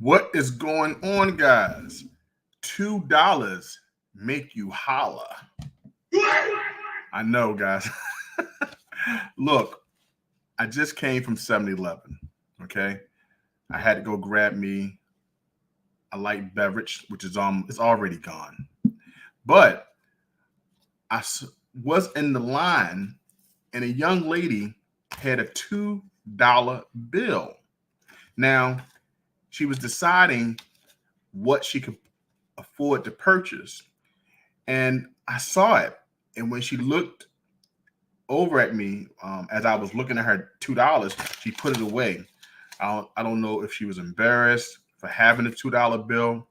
What is going on, guys? $2 make you holla. I know, guys. Look, I just came from 7-Eleven, okay? I had to go grab me a light beverage, which is it's already gone. But I was in the line, and a young lady had a $2 bill. Now, she was deciding what she could afford to purchase. And I saw it. And when she looked over at me, as I was looking at her $2, she put it away. I don't know if she was embarrassed for having a $2 bill,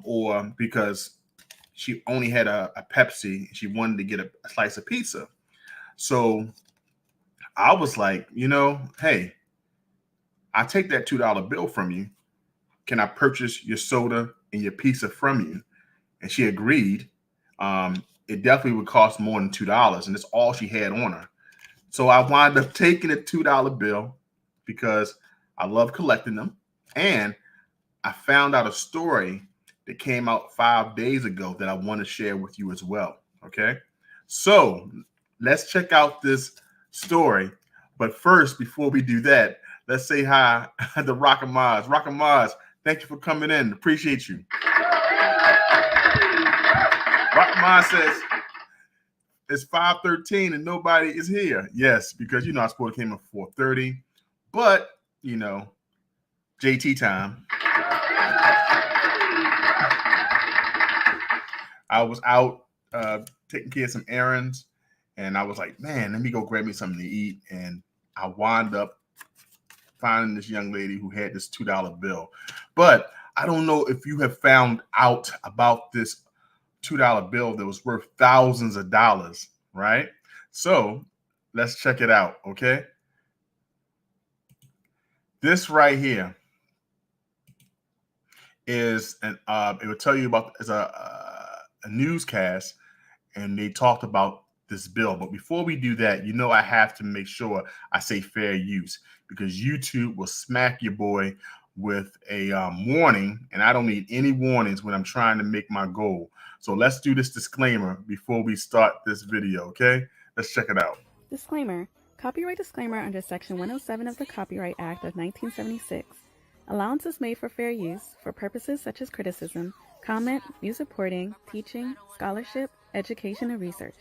or because she only had a Pepsi. She wanted to get a slice of pizza. So I was like, hey, I take that $2 bill from you. Can I purchase your soda and your pizza from you? And she agreed. It definitely would cost more than $2, and it's all she had on her. So I wound up taking a $2 bill because I love collecting them. And I found out a story that came out 5 days ago that I want to share with you as well. Okay. So let's check out this story. But first, before we do that, let's say hi to Rock and Maz. Rock and Maz, thank you for coming in. Appreciate you. Rock and Maz says, it's 5:13 and nobody is here. Yes, because I supposed to came at 4:30, but JT time. I was out taking care of some errands, and I was like, man, let me go grab me something to eat. And I wound up finding this young lady who had this $2 bill. But I don't know if you have found out about this $2 bill that was worth thousands of dollars, right? So let's check it out, okay? This right here is it will tell you about as a newscast, and they talked about this bill. But before we do that, I have to make sure I say fair use, because YouTube will smack your boy with a warning, and I don't need any warnings when I'm trying to make my goal. So let's do this disclaimer before we start this video, okay? Let's check it out. Disclaimer. Copyright disclaimer under Section 107 of the Copyright Act of 1976. Allowance is made for fair use for purposes such as criticism, comment, news reporting, teaching, scholarship, education, and research.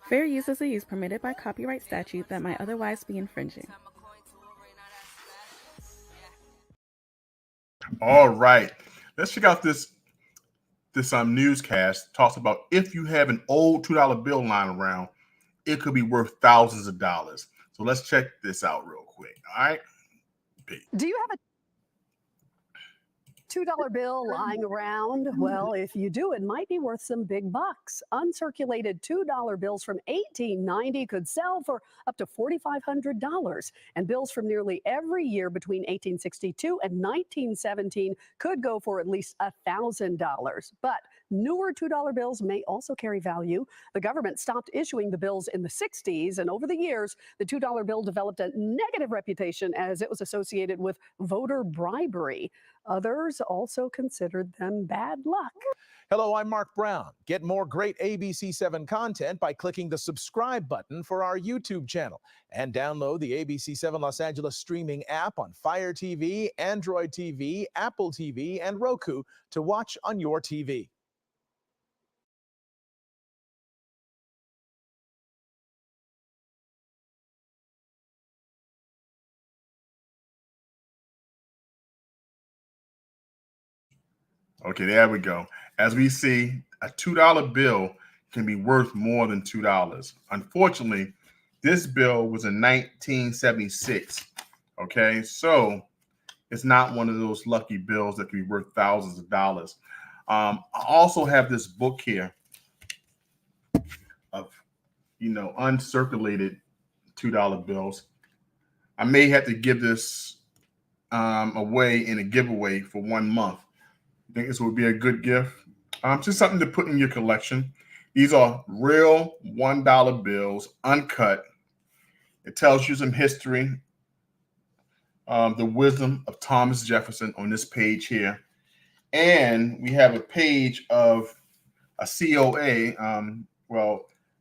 Fair use is a use permitted by copyright statute that might otherwise be infringing. All right, let's check out this newscast. Talks about if you have an old $2 bill lying around, it could be worth thousands of dollars. So let's check this out real quick. All right. Do you have a $2 bill lying around? Well, if you do, it might be worth some big bucks. Uncirculated $2 bills from 1890 could sell for up to $4,500, and bills from nearly every year between 1862 and 1917 could go for at least $1,000. But newer $2 bills may also carry value. The government stopped issuing the bills in the 60s, and over the years, the $2 bill developed a negative reputation as it was associated with voter bribery. Others also considered them bad luck. Hello, I'm Mark Brown. Get more great ABC7 content by clicking the subscribe button for our YouTube channel, and download the ABC7 Los Angeles streaming app on Fire TV, Android TV, Apple TV, and Roku to watch on your TV. Okay, there we go. As we see, a $2 bill can be worth more than $2. Unfortunately, this bill was in 1976. Okay, so it's not one of those lucky bills that can be worth thousands of dollars. I also have this book here of, uncirculated $2 bills. I may have to give this away in a giveaway for 1 month. I think this would be a good gift. Just something to put in your collection. These are real $1 bills, uncut. It tells you some history The Wisdom of Thomas Jefferson on this page here. And we have a page of a COA,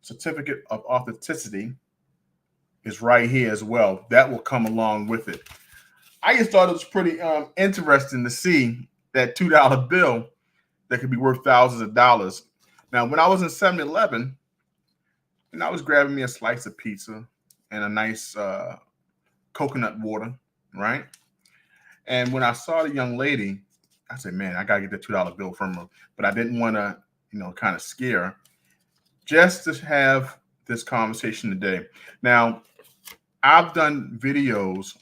Certificate of Authenticity is right here as well. That will come along with it. I just thought it was pretty interesting to see that $2 bill that could be worth thousands of dollars. Now, when I was in 7-Eleven, and I was grabbing me a slice of pizza and a nice coconut water, right? And when I saw the young lady, I said, man, I got to get the $2 bill from her. But I didn't want to, kind of scare her. Just to have this conversation today. Now, I've done videos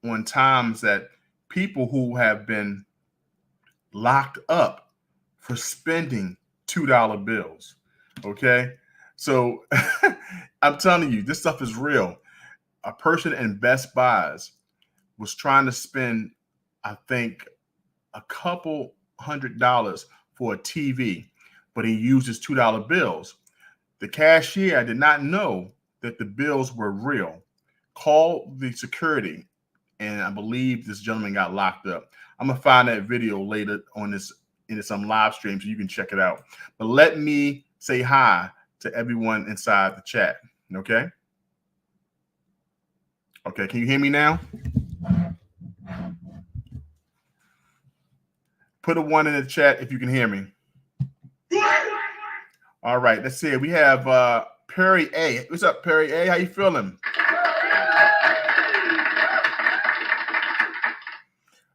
on times that people who have been locked up for spending $2 bills. Okay. So I'm telling you, this stuff is real. A person in Best Buys was trying to spend, I think, a couple $100 for a TV, but he used his $2 bills. The cashier did not know that the bills were real. Called the security, and I believe this gentleman got locked up. I'm gonna find that video later on this in some live stream so you can check it out. But let me say hi to everyone inside the chat. Okay. Okay, can you hear me now? Put a 1 in the chat if you can hear me. All right, let's see. We have Perry A. What's up, Perry A? How you feeling?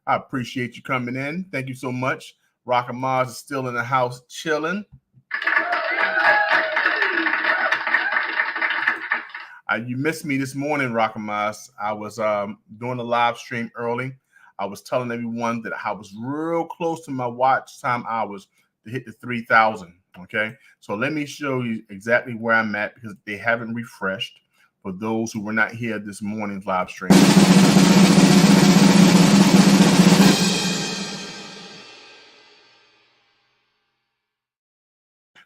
I appreciate you coming in. Thank you so much. Rock and Mars is still in the house chilling. You missed me this morning, Rock and Mars. I was doing a live stream early. I was telling everyone that I was real close to my watch time hours to hit the 3,000. Okay, so let me show you exactly where I'm at because they haven't refreshed for those who were not here this morning's live stream.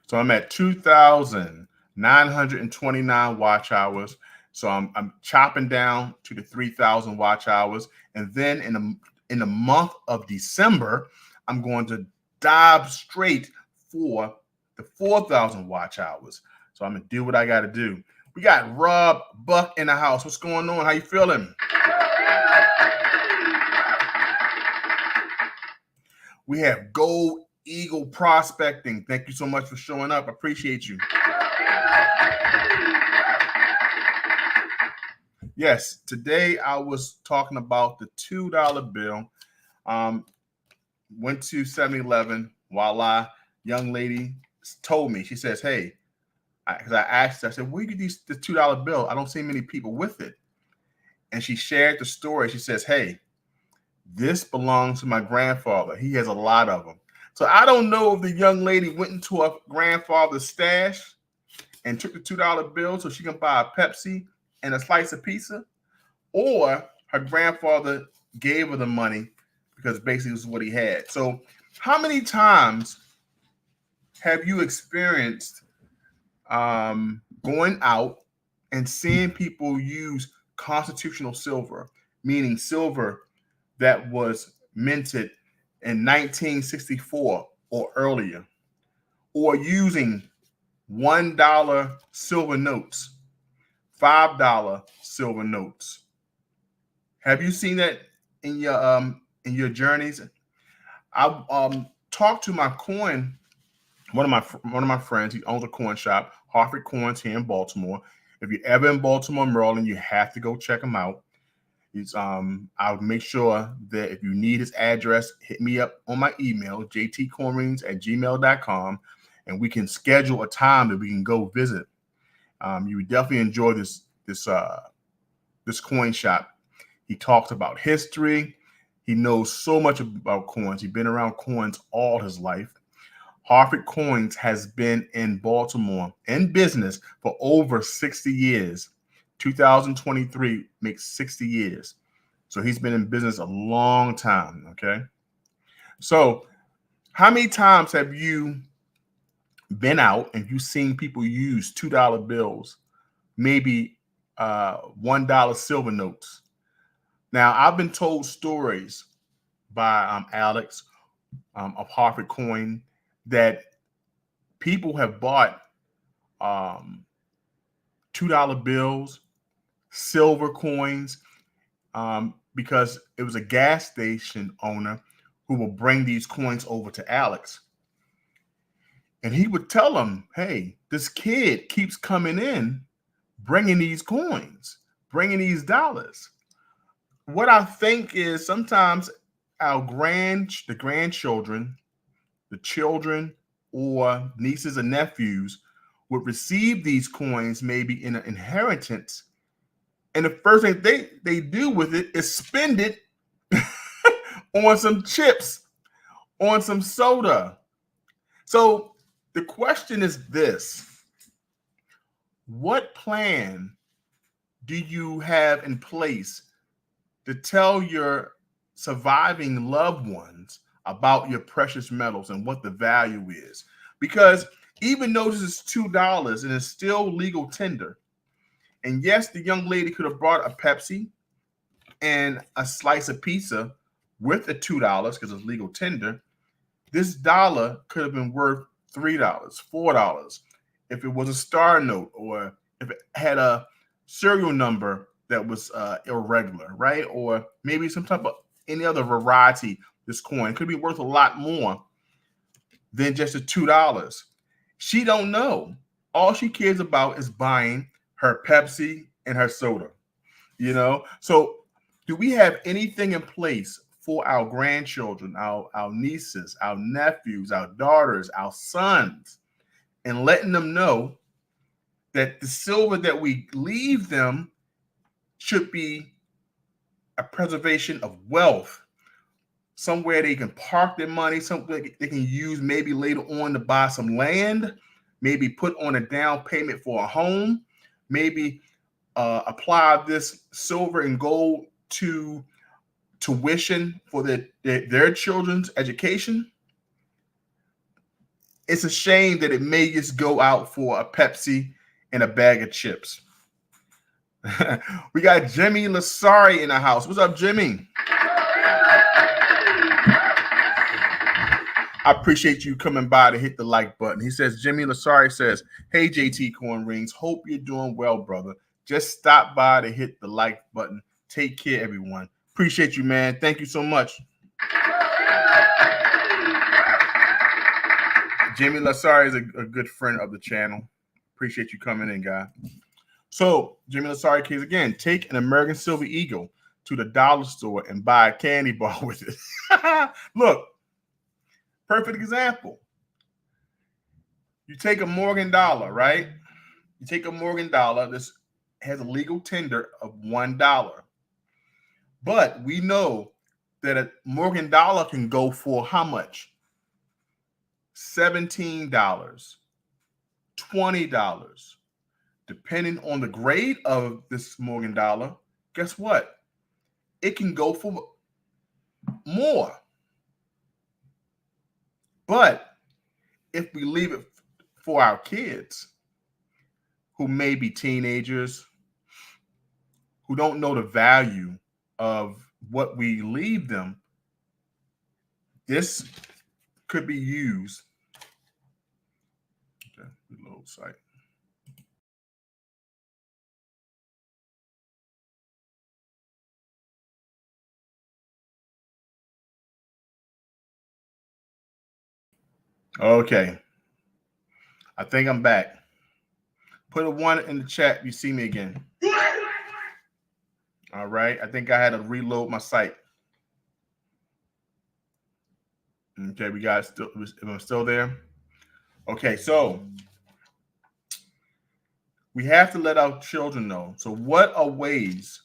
So I'm at 2,929 watch hours. So I'm chopping down to the 3,000 watch hours. And then in the month of December, I'm going to dive straight for the 4,000 watch hours. So I'm going to do what I got to do. We got Rob Buck in the house. What's going on? How you feeling? We have Gold Eagle Prospecting. Thank you so much for showing up. I appreciate you. Yes, today I was talking about the $2 bill. Went to 7-Eleven. Voila, young lady told me. She says, hey, because I asked her, I said, where you get the $2 bill? I don't see many people with it. And she shared the story. She says, hey, this belongs to my grandfather. He has a lot of them. So I don't know if the young lady went into her grandfather's stash and took the $2 bill so she can buy a Pepsi and a slice of pizza, or her grandfather gave her the money because basically this is what he had. So how many times have you experienced going out and seeing people use constitutional silver, meaning silver that was minted in 1964 or earlier, or using $1 silver notes, $5 silver notes? Have you seen that in your journeys? I talked to my coin, one of my friends. He owns a coin shop, Harford Coins, here in Baltimore. If you're ever in Baltimore, Maryland, you have to go check him out. He's I'll make sure that if you need his address, hit me up on my email, JTCoinRings@gmail.com, and we can schedule a time that we can go visit. You would definitely enjoy this coin shop. He talks about history. He knows so much about coins. He's been around coins all his life. Harford Coins has been in Baltimore in business for over 60 years. 2023 makes 60 years. So he's been in business a long time, okay? So how many times have you been out and you've seen people use $2 bills, maybe $1 silver notes, Now, I've been told stories by Alex of Harvard Coin that people have bought $2 bills, silver coins, because it was a gas station owner who will bring these coins over to Alex. And he would tell them, hey, this kid keeps coming in, bringing these coins, bringing these dollars. What I think is sometimes the grandchildren, the children or nieces and nephews would receive these coins maybe in an inheritance. And the first thing they do with it is spend it on some chips, on some soda. So the question is this: what plan do you have in place to tell your surviving loved ones about your precious metals and what the value is? Because even though this is $2 and it's still legal tender, and yes, the young lady could have brought a Pepsi and a slice of pizza with the $2 because it's legal tender, this dollar could have been worth $3, $4 if it was a star note or if it had a serial number that was irregular, right? Or maybe some type of any other variety. This coin could be worth a lot more than just the $2. She don't know. All she cares about is buying her Pepsi and her soda, you know? So do we have anything in place for our grandchildren, our nieces, our nephews, our daughters, our sons, and letting them know that the silver that we leave them should be a preservation of wealth, somewhere they can park their money, something they can use maybe later on to buy some land, maybe put on a down payment for a home, maybe apply this silver and gold to tuition for their children's education. It's a shame that it may just go out for a Pepsi and a bag of chips. We got Jimmy Lasari in the house. What's up, Jimmy? I appreciate you coming by to hit the like button. He says, Jimmy Lasari says, hey, JTCoinRings, hope you're doing well, brother. Just stop by to hit the like button. Take care, everyone. Appreciate you, man. Thank you so much. Jimmy Lasari is a good friend of the channel. Appreciate you coming in, guy. So, Jimmy Lasari case again, take an American Silver Eagle to the dollar store and buy a candy bar with it. Look, perfect example. You take a Morgan dollar, right? You take a Morgan dollar. This has a legal tender of $1. But we know that a Morgan dollar can go for how much? $17, $20. Depending on the grade of this Morgan dollar, guess what? It can go for more. But if we leave it for our kids who may be teenagers, who don't know the value of what we leave them, this could be used. Okay, reload site. Okay. I think I'm back. Put a 1 in the chat. You see me again. All right. I think I had to reload my site. Okay, we got still. Am I still there? Okay, so we have to let our children know. So, what are ways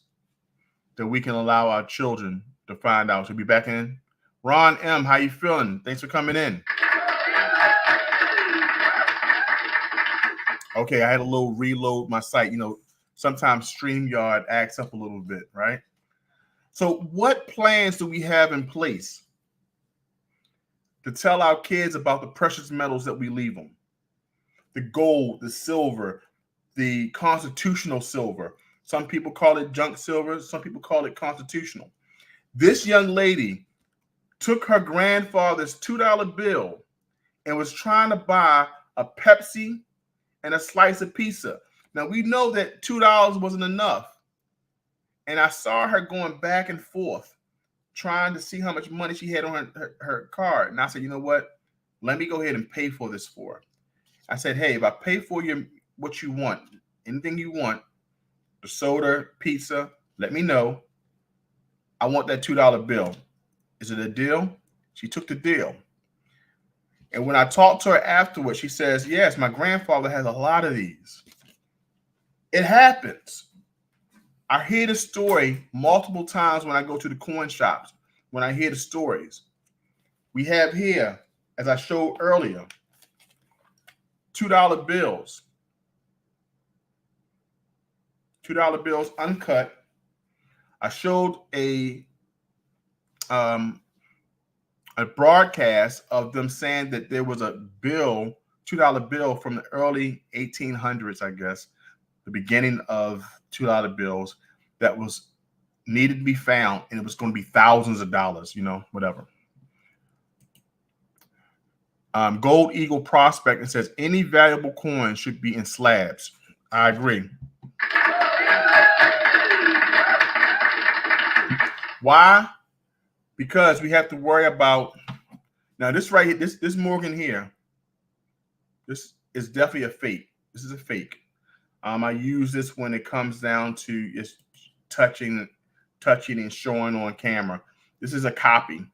that we can allow our children to find out? Should be back in. Ron M, how you feeling? Thanks for coming in. Okay, I had a little reload my site. You know, sometimes StreamYard acts up a little bit, right? So what plans do we have in place to tell our kids about the precious metals that we leave them? The gold, the silver, the constitutional silver, Some people call it junk silver. Some people call it constitutional. This young lady took her grandfather's $2 bill and was trying to buy a Pepsi and a slice of pizza. Now, we know that $2 wasn't enough. And I saw her going back and forth, trying to see how much money she had on her card. And I said, you know what? Let me go ahead and pay for this for her. I said, hey, if I pay for what you want, anything you want, the soda, pizza, let me know. I want that $2 bill. Is it a deal? She took the deal. And when I talked to her afterwards, she says, yes, my grandfather has a lot of these. It happens. I hear the story multiple times when I go to the coin shops, when I hear the stories. We have here, as I showed earlier, $2 bills. $2 bills uncut. I showed a broadcast of them saying that there was a bill, $2 bill from the early 1800s, I guess, the beginning of $2 bills that was needed to be found, and it was going to be thousands of dollars, you know, whatever. Gold Eagle Prospect, and says any valuable coin should be in slabs. I agree. Why? Because we have to worry about, now this right here, this Morgan here, this is definitely a fake. This is a fake. I use this when it comes down to just touching and showing on camera. This is a copy.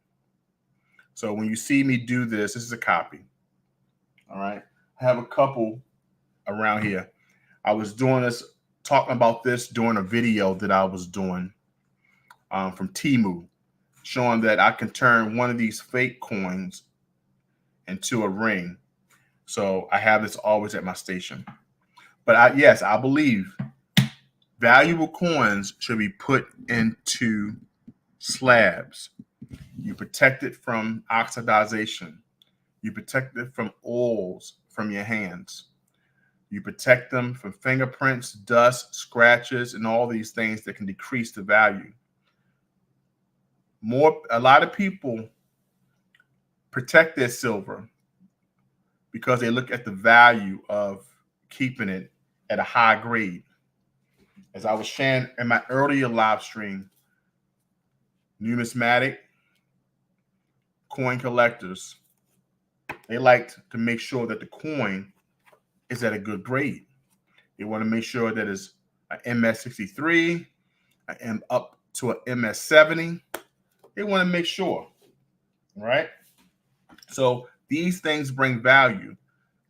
So when you see me do this, this is a copy. All right. I have a couple around here. I was doing this, talking about this during a video that I was doing from Temu, showing that I can turn one of these fake coins into a ring. So I have this always at my station. But yes, I believe valuable coins should be put into slabs. You protect it from oxidization. You protect it from oils from your hands. You protect them from fingerprints, dust, scratches, and all these things that can decrease the value. A lot of people protect their silver because they look at the value of keeping it at a high grade. As I was sharing in my earlier live stream, numismatic coin collectors, they like to make sure that the coin is at a good grade. They want to make sure that it's an MS63 and up to an MS70. They want to make sure, right? So these things bring value.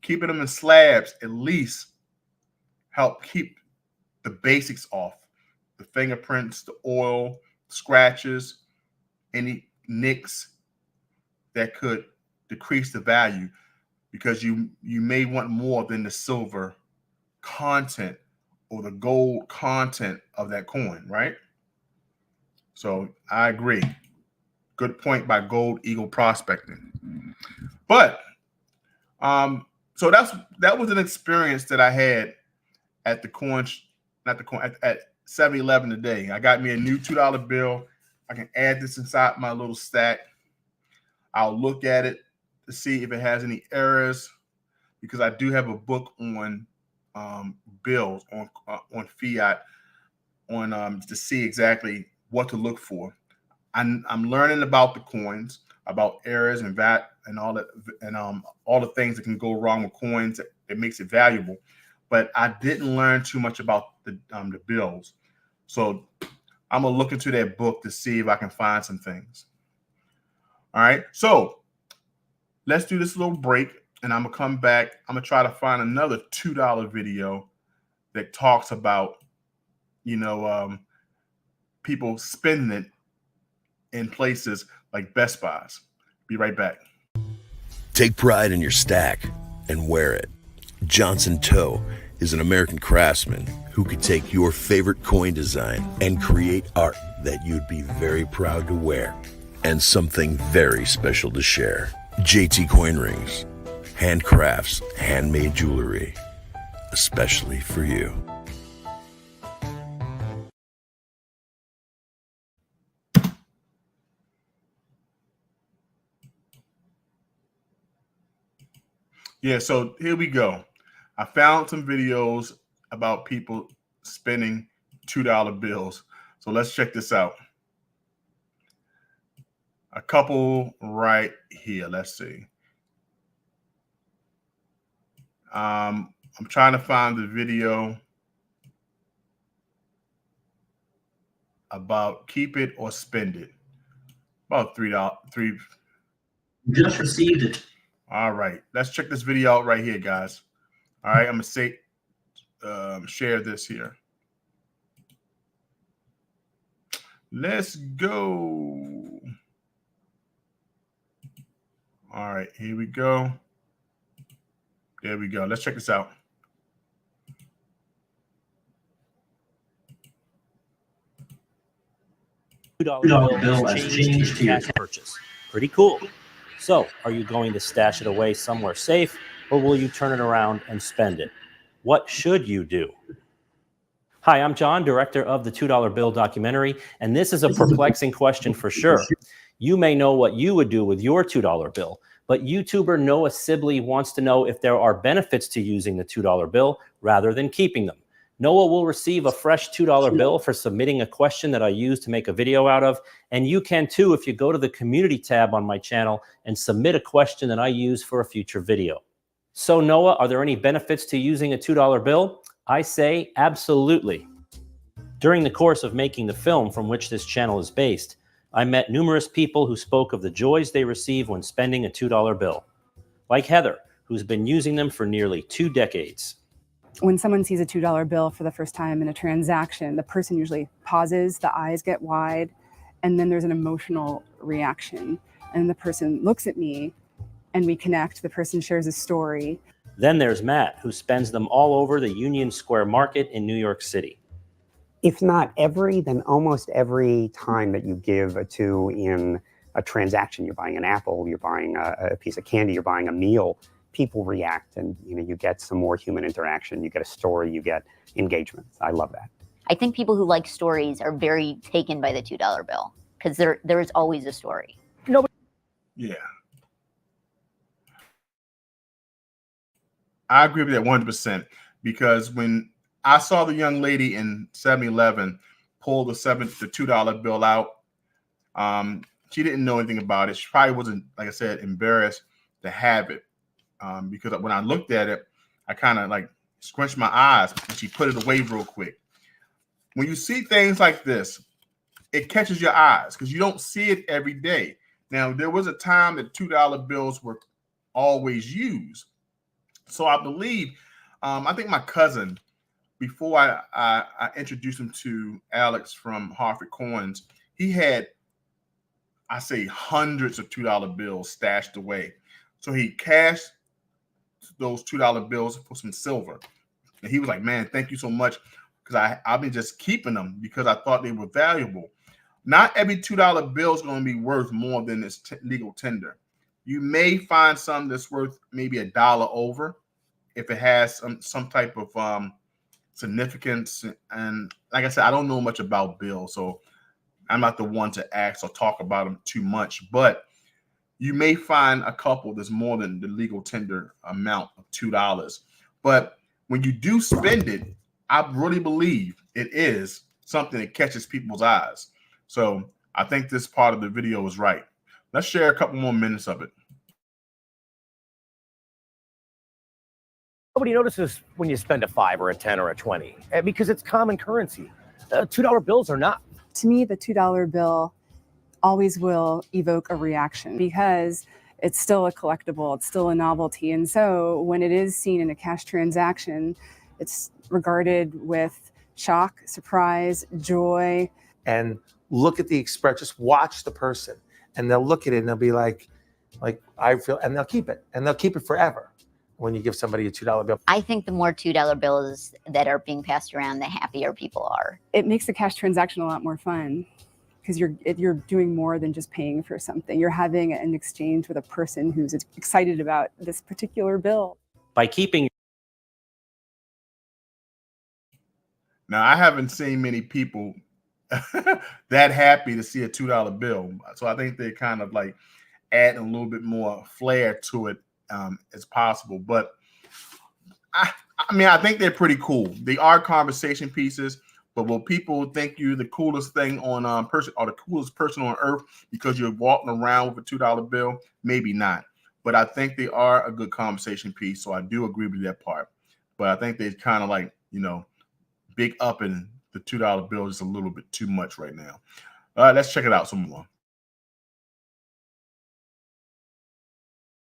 Keeping them in slabs at least help keep the basics off. The fingerprints, the oil, scratches, any nicks that could decrease the value, because you may want more than the silver content or the gold content of that coin, right? So I agree. Good point by Gold Eagle Prospecting. But so that was an experience that I had at the coin, at 7-Eleven today. I got me a new $2 bill. I can add this inside my little stack. I'll look at it to see if it has any errors, because I do have a book on bills, on fiat, on to see exactly what to look for. I'm learning about the coins, about errors and VAT and all that, and all the things that can go wrong with coins that makes it valuable. But I didn't learn too much about the bills. So I'm gonna look into that book to see if I can find some things. All right, so let's do this little break, and I'm gonna come back. I'm gonna try to find another $2 video that talks about, people spending it in places like Best Buys. Be right back. Take pride in your stack and wear it. Johnson Toe is an American craftsman who could take your favorite coin design and create art that you'd be very proud to wear, and something very special to share. JTCoinRings, handcrafts, handmade jewelry, especially for you. Yeah, so here we go. I found some videos about people spending $2 bills. So let's check this out. A couple right here. Let's see. I'm trying to find the video about keep it or spend it. About $3. Just received it. All right, let's check this video out right here, guys. All right, I'm gonna say share this here. Let's go. All right, here we go. There we go. Let's check this out. $2 bill has changed to your cash purchase. Pretty cool. So, are you going to stash it away somewhere safe, or will you turn it around and spend it? What should you do? Hi, I'm John, director of the $2 Bill documentary, and this is a perplexing question for sure. You may know what you would do with your $2 bill, but YouTuber Noah Sibley wants to know if there are benefits to using the $2 bill rather than keeping them. Noah will receive a fresh $2 bill for submitting a question that I use to make a video out of, and you can too if you go to the community tab on my channel and submit a question that I use for a future video. So Noah, are there any benefits to using a $2 bill? I say absolutely. During the course of making the film from which this channel is based, I met numerous people who spoke of the joys they receive when spending a $2 bill. Like Heather, who's been using them for nearly 2 decades. When someone sees a $2 bill for the first time in a transaction, the person usually pauses, the eyes get wide, and then there's an emotional reaction. And the person looks at me and we connect, the person shares a story. Then there's Matt, who spends them all over the Union Square Market in New York City. If not every, then almost every time that you give a 2 in a transaction, you're buying an apple, you're buying a piece of candy, you're buying a meal, people react, and you get some more human interaction, you get a story, you get engagement. I love that. I think people who like stories are very taken by the $2 bill because there is always a story. Yeah. I agree with that 100% because when I saw the young lady in 7-Eleven pull the $2 bill out, she didn't know anything about it. She probably wasn't, like I said, embarrassed to have it because when I looked at it, I kind of like squinched my eyes and she put it away real quick. When you see things like this, it catches your eyes because you don't see it every day. Now, there was a time that $2 bills were always used. So I believe, I think my cousin, before I introduced him to Alex from Harvard Coins, he had, I say, hundreds of $2 bills stashed away. So he cashed those $2 bills for some silver. And he was like, man, thank you so much. Because I've been just keeping them because I thought they were valuable. Not every $2 bill is going to be worth more than its legal tender. You may find some that's worth maybe $1 over if it has some type of significance. And like I said, I don't know much about bills, so I'm not the one to ask or talk about them too much. But you may find a couple that's more than the legal tender amount of $2. But when you do spend it, I really believe it is something that catches people's eyes. So I think this part of the video is right. Let's share a couple more minutes of it. Nobody notices when you spend a 5 or a 10 or a 20 because it's common currency. $2 bills are not. To me, the $2 bill always will evoke a reaction because it's still a collectible, it's still a novelty. And so when it is seen in a cash transaction, it's regarded with shock, surprise, joy. And look at the expression, just watch the person and they'll look at it and they'll be like I feel, and they'll keep it and they'll keep it forever. When you give somebody a $2 bill. I think the more $2 bills that are being passed around, the happier people are. It makes the cash transaction a lot more fun because you're doing more than just paying for something. You're having an exchange with a person who's excited about this particular bill. By keeping. Now, I haven't seen many people that happy to see a $2 bill. So I think they kind of like add a little bit more flair to it as possible. But I mean, I think they're pretty cool. They are conversation pieces. But will people think you're the coolest thing on person or the coolest person on earth because you're walking around with a $2 bill? Maybe not. But I think they are a good conversation piece. So I do agree with that part. But I think they kind of like, you know, big up in the $2 bill is a little bit too much right now. All right, let's check it out some more.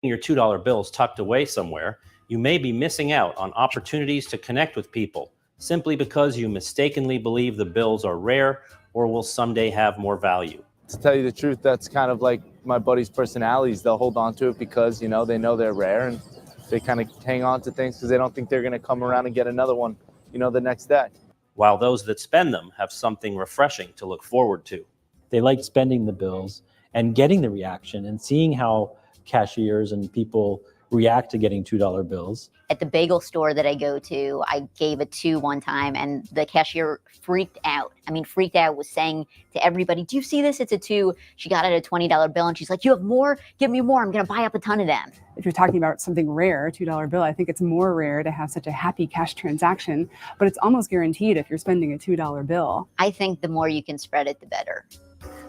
Your $2 bills tucked away somewhere, you may be missing out on opportunities to connect with people simply because you mistakenly believe the bills are rare or will someday have more value. To tell you the truth, that's kind of like my buddies' personalities. They'll hold on to it because, you know, they know they're rare, and they kind of hang on to things because they don't think they're going to come around and get another one, you know, the next day. While those that spend them have something refreshing to look forward to. They like spending the bills and getting the reaction and seeing how cashiers and people react to getting $2 bills. At the bagel store that I go to, I gave a 2 one time and the cashier freaked out. I mean, freaked out, was saying to everybody, do you see this? It's a 2. She got out a $20 bill and she's like, you have more? Give me more. I'm going to buy up a ton of them. If you're talking about something rare, $2 bill, I think it's more rare to have such a happy cash transaction, but it's almost guaranteed if you're spending a $2 bill. I think the more you can spread it, the better.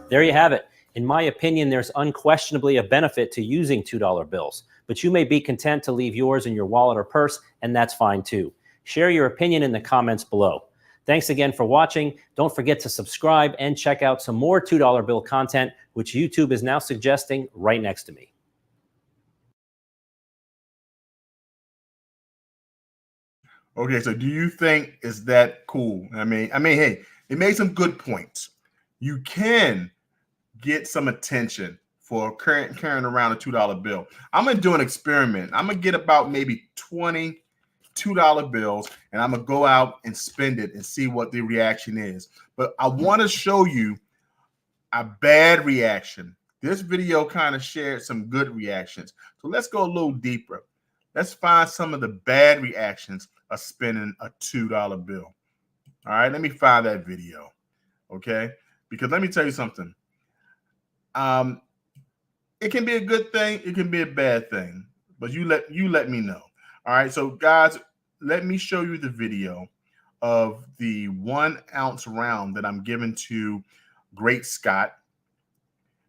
There you have it. In my opinion, there's unquestionably a benefit to using $2 bills, but you may be content to leave yours in your wallet or purse, and that's fine too. Share your opinion in the comments below. Thanks again for watching. Don't forget to subscribe and check out some more $2 bill content, which YouTube is now suggesting right next to me. Okay, so do you think is that cool? I mean, hey, they made some good points. You can get some attention for carrying around a $2 bill. I'm gonna do an experiment. I'm gonna get about maybe 20 $2 bills, and I'm gonna go out and spend it and see what the reaction is. But I want to show you a bad reaction. This video kind of shared some good reactions. So let's go a little deeper. Let's find some of the bad reactions of spending a $2 bill. All right, let me find that video. Okay, because let me tell you something. It can be a good thing, it can be a bad thing, but you let me know. All right, so guys, let me show you the video of the 1 ounce round that I'm giving to Great Scott.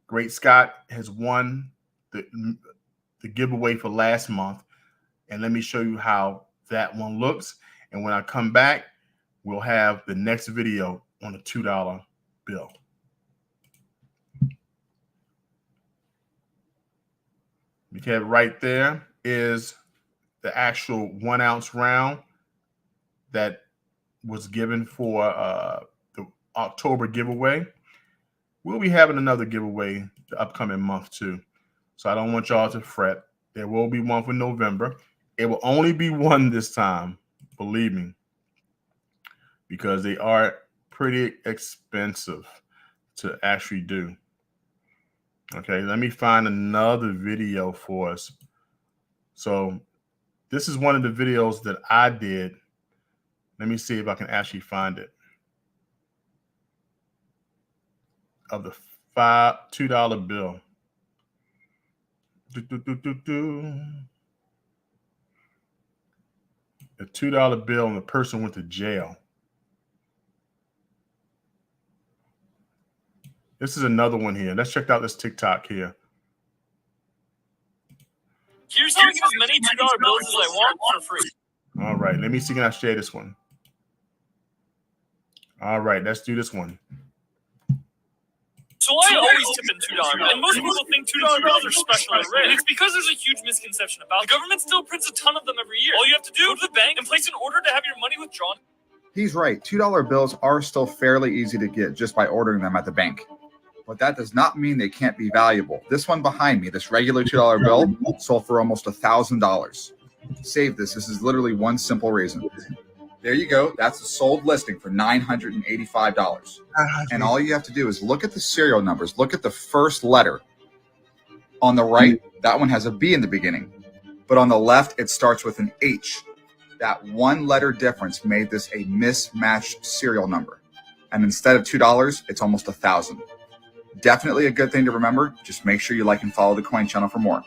Great Scott has won the giveaway for last month, and let me show you how that one looks. And when I come back, we'll have the next video on the $2 bill. Okay, right there is the actual 1 ounce round that was given for the October giveaway. We'll be having another giveaway the upcoming month too. So I don't want y'all to fret. There will be one for November. It will only be one this time, believe me, because they are pretty expensive to actually do. Okay, let me find another video for us. So this is one of the videos that I did. Let me see if I can actually find it. Of the $2 bill. The $2 bill and the person went to jail. This is another one here. Let's check out this TikTok here. Here's how to get as many $2 bills as I want for free. All right, let me see. Can I share this one? All right, let's do this one. So I always tip in $2, and most people think $2 bills are special and rare. And it's because there's a huge misconception about it. The government still prints a ton of them every year. All you have to do, go to the bank and place an order to have your money withdrawn. He's right. $2 bills are still fairly easy to get just by ordering them at the bank. But that does not mean they can't be valuable. This one behind me, this regular $2 bill, sold for almost $1,000. Save this. This is literally one simple reason. There you go. That's a sold listing for $985. And all you have to do is look at the serial numbers. Look at the first letter. On the right, that one has a B in the beginning. But on the left, it starts with an H. That one letter difference made this a mismatched serial number. And instead of $2, it's almost $1,000. Definitely a good thing to remember. Just make sure you like and follow the Coin channel for more.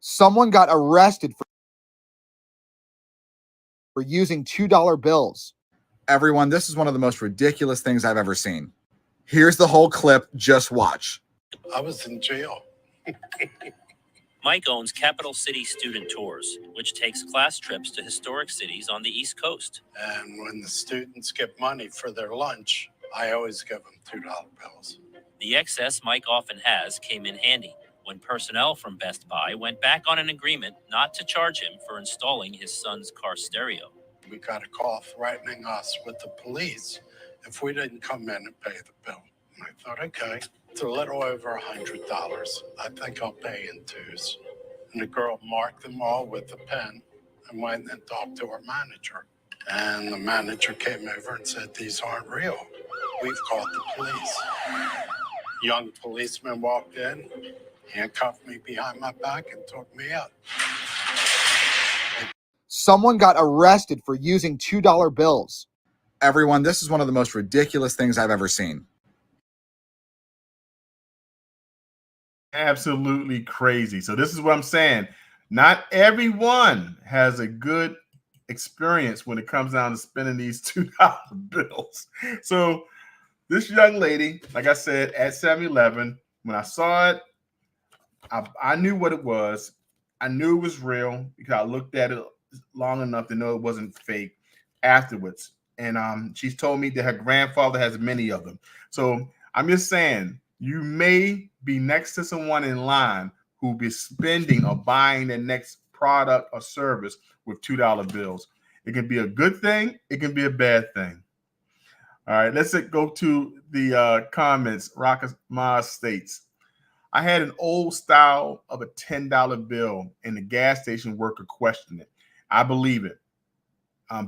Someone got arrested for using $2 bills. Everyone, this is one of the most ridiculous things I've ever seen. Here's the whole clip. Just watch. I was in jail. Mike owns Capital City Student Tours, which takes class trips to historic cities on the East Coast. And when the students get money for their lunch, I always give them $2 bills. The excess Mike often has came in handy when personnel from Best Buy went back on an agreement not to charge him for installing his son's car stereo. We got a call threatening us with the police if we didn't come in and pay the bill. And I thought, okay, it's a little over $100. I think I'll pay in twos. And the girl marked them all with a pen and went and talked to her manager. And the manager came over and said, these aren't real. We've called the police. Young policeman walked in, handcuffed me behind my back and took me out. Someone got arrested for using $2 bills. Everyone, this is one of the most ridiculous things I've ever seen. Absolutely crazy. So this is what I'm saying. Not everyone has a good experience when it comes down to spending these $2 bills. So this young lady, like I said, at 7-Eleven, when I saw it, I knew what it was. I knew it was real because I looked at it long enough to know it wasn't fake afterwards. And she's told me that her grandfather has many of them. So I'm just saying, you may be next to someone in line who'll be spending or buying their next product or service with $2 bills. It can be a good thing. It can be a bad thing. All right, let's go to the comments. Rockama states, I had an old style of a $10 bill and the gas station worker questioned it. I believe it.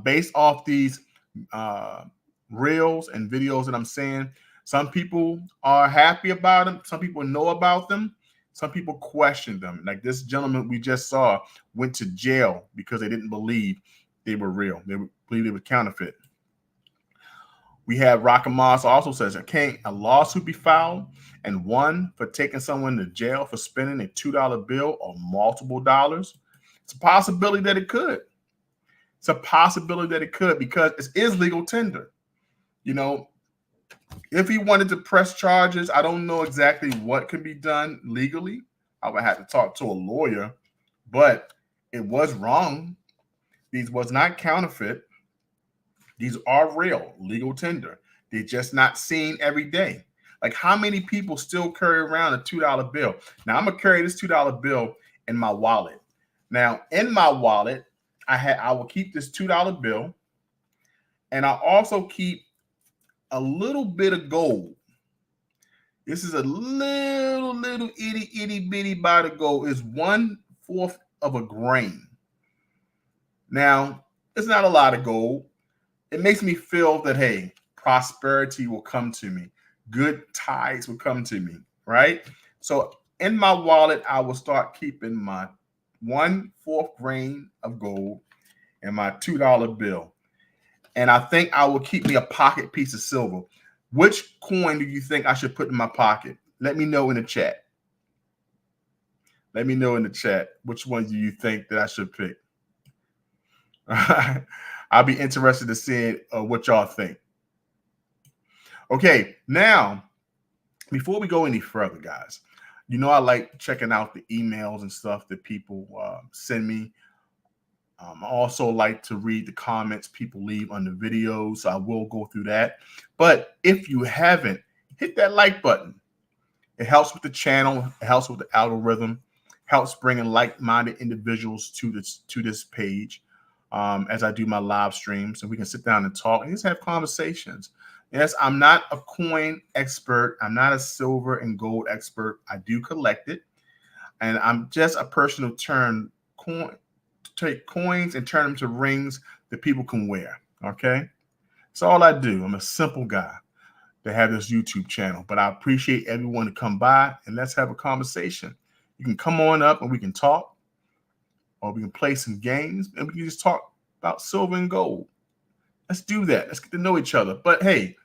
Based off these reels and videos that I'm saying, some people are happy about them. Some people know about them. Some people question them. Like this gentleman we just saw went to jail because they didn't believe they were real. They believed they were counterfeit. We have Rockamos also says, can a lawsuit be filed and won for taking someone to jail for spending a $2 bill or multiple dollars? It's a possibility that it could. It's a possibility that it could because it is legal tender. You know, if he wanted to press charges, I don't know exactly what could be done legally. I would have to talk to a lawyer, but it was wrong. These was not counterfeit. These are real, legal tender. They're just not seen every day. Like how many people still carry around a $2 bill? Now I'm gonna carry this $2 bill in my wallet. Now in my wallet, I will keep this $2 bill, and I also keep a little bit of gold. This is a little itty bitty bite of gold. It's 1/4 of a grain. Now it's not a lot of gold. It makes me feel that, hey, prosperity will come to me. Good tides will come to me, right? So in my wallet, I will start keeping my 1/4 grain of gold and my $2 bill. And I think I will keep me a pocket piece of silver. Which coin do you think I should put in my pocket? Let me know in the chat. Let me know in the chat. Which one do you think that I should pick? I'll be interested to see what y'all think. Okay, now, before we go any further, guys, you know I like checking out the emails and stuff that people send me. I also like to read the comments people leave on the videos, so I will go through that. But if you haven't, hit that like button. It helps with the channel. It helps with the algorithm. Helps bringing like-minded individuals to this page. As I do my live streams, so we can sit down and talk and just have conversations. Yes, I'm not a coin expert. I'm not a silver and gold expert. I do collect it, and I'm just a person who take coins and turn them to rings that people can wear. Okay, that's all I do. I'm a simple guy that have this YouTube channel, but I appreciate everyone to come by and let's have a conversation. You can come on up and we can talk. Or we can play some games and we can just talk about silver and gold. Let's do that. Let's get to know each other. But hey,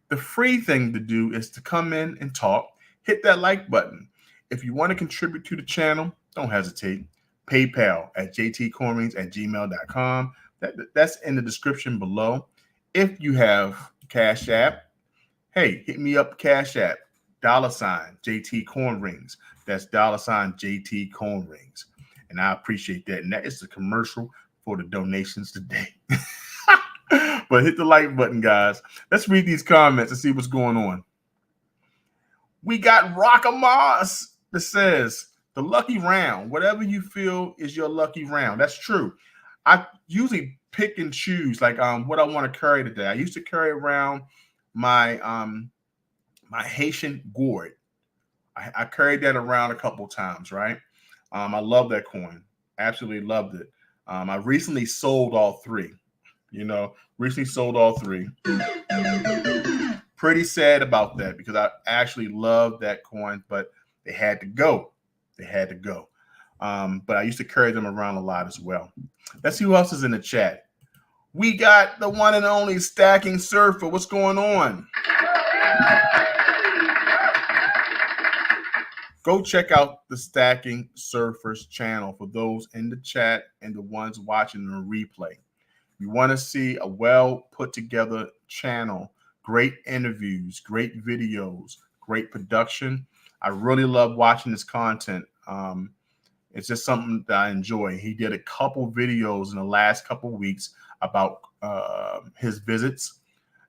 the free thing to do is to come in and talk. Hit that like button. If you want to contribute to the channel, don't hesitate. PayPal at JTCoinRings@gmail.com. That's in the description below. If you have Cash App, hey, hit me up, Cash App, $JTCoinRings. That's $JTCoinRings. And I appreciate that. And that is the commercial for the donations today. But hit the like button, guys. Let's read these comments and see what's going on. We got Rockamas that says, the lucky round, whatever you feel is your lucky round. That's true. I usually pick and choose like what I want to carry today. I used to carry around my my Haitian gourd. I carried that around a couple times, right? I love that coin. Absolutely loved it. I recently sold all three. Recently sold all three. Pretty sad about that because I actually love that coin, but they had to go. They had to go. But I used to carry them around a lot as well. Let's see who else is in the chat. We got the one and only Stacking Surfer. What's going on? Go check out the Stacking Surfers channel for those in the chat and the ones watching the replay. You want to see a well put together channel, great interviews, great videos, great production. I really love watching this content. It's just something that I enjoy. He did a couple videos in the last couple weeks about his visits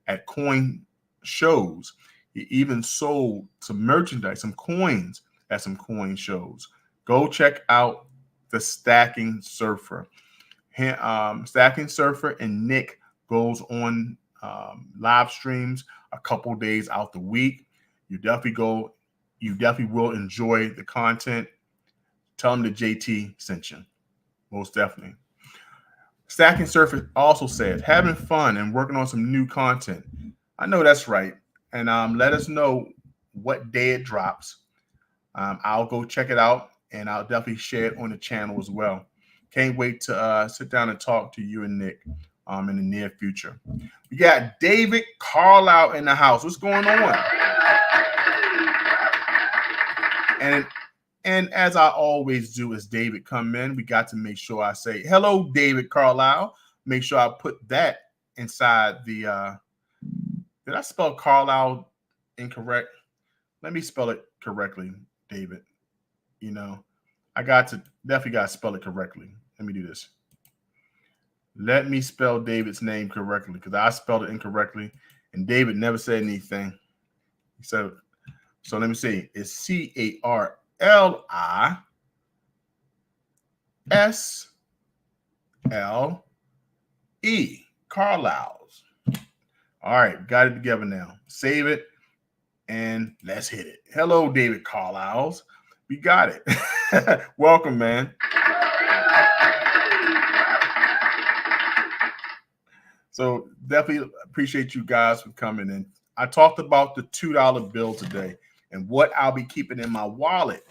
at coin shows. He even sold some merchandise, some coins at some coin shows. Go check out the Stacking Surfer. Stacking Surfer and Nick goes on live streams a couple days out the week. You definitely will enjoy the content. Tell them that JT sent you. Most definitely. Stacking Surfer also says, having fun and working on some new content. I know that's right. And let us know what day it drops. I'll go check it out, and I'll definitely share it on the channel as well. Can't wait to sit down and talk to you and Nick in the near future. We got David Carlisle in the house. What's going on? And as I always do, as David come in, we got to make sure I say, hello, David Carlisle. Make sure I put that inside the, did I spell Carlisle incorrect? Let me spell it correctly, David. I definitely got to spell it correctly. Let me do this. Let me spell David's name correctly because I spelled it incorrectly and David never said anything. So let me see. It's CARLISE. Carlisle's. All right, got it together now. Save it and let's hit it. Hello, David Carlisle's. We got it. Welcome, man. So definitely appreciate you guys for coming in. I talked about the $2 bill today and what I'll be keeping in my wallet.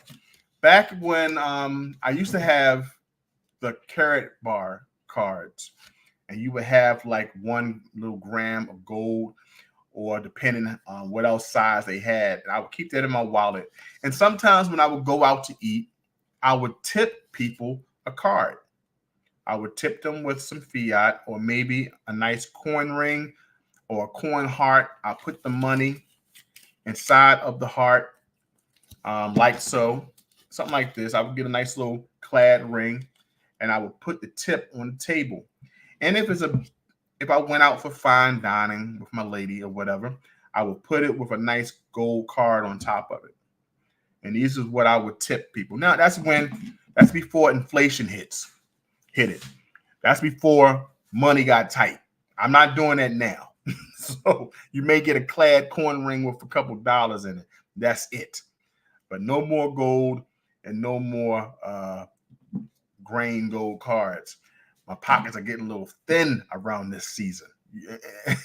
Back when I used to have the Carat Bar cards, and you would have like 1 little gram of gold, or depending on what else size they had, and I would keep that in my wallet. And sometimes when I would go out to eat, I would tip people a card. I would tip them with some fiat or maybe a nice coin ring or a coin heart. I put the money inside of the heart, like so, something like this. I would get a nice little clad ring, and I would put the tip on the table. And if I went out for fine dining with my lady or whatever, I would put it with a nice gold card on top of it. And this is what I would tip people. Now that's before inflation hit it. That's before money got tight. I'm not doing that now. So you may get a clad coin ring with a couple dollars in it. That's it. But no more gold and no more grain gold cards. My pockets are getting a little thin around this season.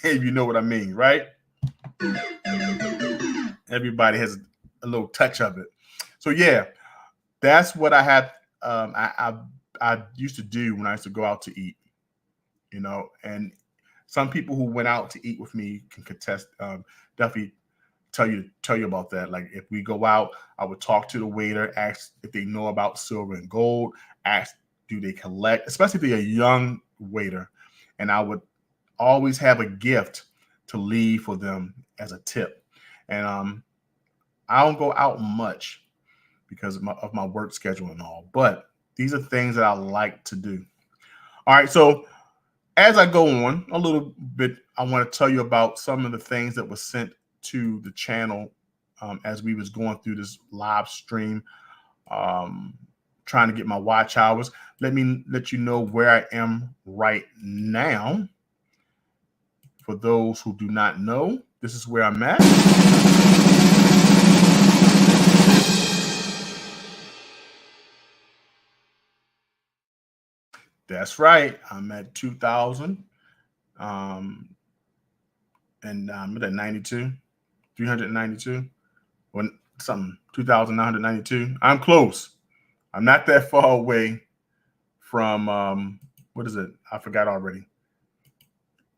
If you know what I mean, right? Everybody has a little touch of it. So yeah, that's what I had. I used to do when I used to go out to eat, and some people who went out to eat with me can contest, definitely tell you about that. Like if we go out, I would talk to the waiter, ask if they know about silver and gold, ask, do they collect, especially if they're a young waiter, and I would always have a gift to leave for them as a tip. And I don't go out much because of my work schedule and all, but these are things that I like to do. All right, so as I go on a little bit, I want to tell you about some of the things that were sent to the channel as we was going through this live stream, trying to get my watch hours. Let me let you know where I am right now. For those who do not know, this is where I'm at. That's right. I'm at 2,000. And I'm at 92, 392, or something, 2,992. I'm close. I'm not that far away from, what is it? I forgot already.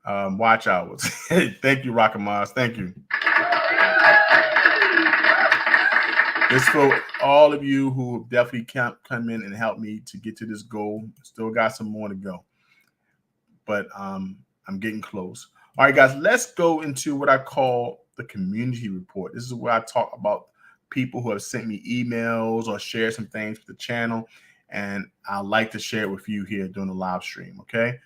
Watch hours. Thank you, Rockamaz. Thank you. It's for all of you who definitely come in and help me to get to this goal. Still got some more to go, but I'm getting close. All right, guys, let's go into what I call the community report. This is where I talk about people who have sent me emails or shared some things with the channel, and I like to share it with you here during the live stream, okay?